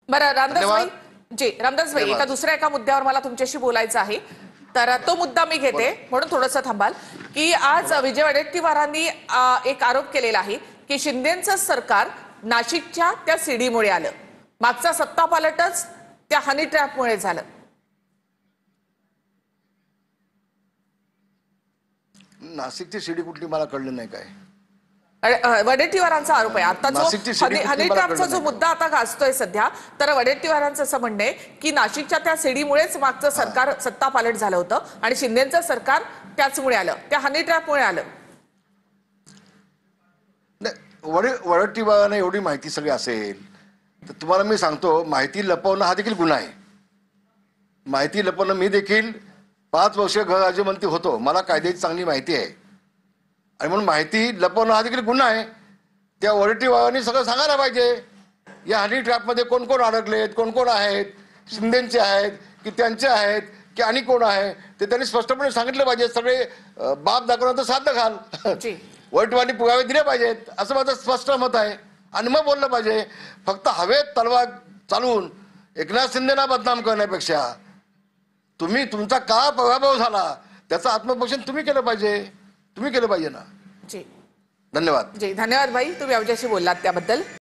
बरं रामदास भाई, धन्यवाद. जी रामदास भाई, धन्यवाद. एका मुद्द्यावर मला तुमच्याशी बोलायचं आहे. तर तो मुद्दा मी घेते, म्हणून थोडंसं थांबाल की आज विजय वडेट्टीवारांनी एक आरोप केलेला आहे की शिंदेचं सरकार नाशिकच्या त्या सीडीमुळे आलं, मागचा सत्तापालटच त्या हनी ट्रॅपमुळे झालं. नाशिकची शिडी कुठली मला कळलं नाही काय. वडेट्टीवारांचा आरोप आहे. आता नाशिकची जो शिडी कुठली हनी मला ट्रॅपचा कळलं जो नाही. मुद्दा आता गाजतोय सध्या, तर वडेट्टीवारांचं असं म्हणणं आहे की नाशिकच्या त्या सीडीमुळेच मागचं सरकार सत्तापालट झालं होतं आणि शिंदेचं सरकार त्याचमुळे आलं, त्या हनी ट्रॅपमुळे आलं. नाही, वडेट्टीवारांना एवढी माहिती सगळी असेल तर तुम्हाला मी सांगतो, माहिती लपवणं हा देखील गुन्हा आहे. माहिती लपवणं, मी देखील 5 वर्ष गृहराज्यमंत्री होतो, मला कायद्याची चांगली माहिती आहे. आणि म्हणून माहिती लपवणं हा देखील गुन्हा आहे. त्या वडेट्टीवारांनी सगळं सांगायला पाहिजे. या हनी ट्रॅपमध्ये कोण कोण अडकलेत, कोण कोण आहेत, शिंदेचे आहेत की त्यांचे आहेत की आणि कोण आहे, ते त्यांनी स्पष्टपणे सांगितलं पाहिजे. सगळे बाप दाखवण्याचं साध्य घाल. वडेट्टीवारांनी पुरावे दिले पाहिजेत असं माझं स्पष्ट मत आहे. आणि मग बोललं पाहिजे. फक्त हवेत तलवार चालवून एकनाथ शिंदेना बदनाम करण्यापेक्षा तुम्ही तुमचा का पराभव झाला त्याचं आत्मपोषण तुम्ही केलं पाहिजे. तुम्ही केलं पाहिजे ना. जी धन्यवाद. जी धन्यवाद भाई, तुम्ही आमच्याशी बोललात त्याबद्दल.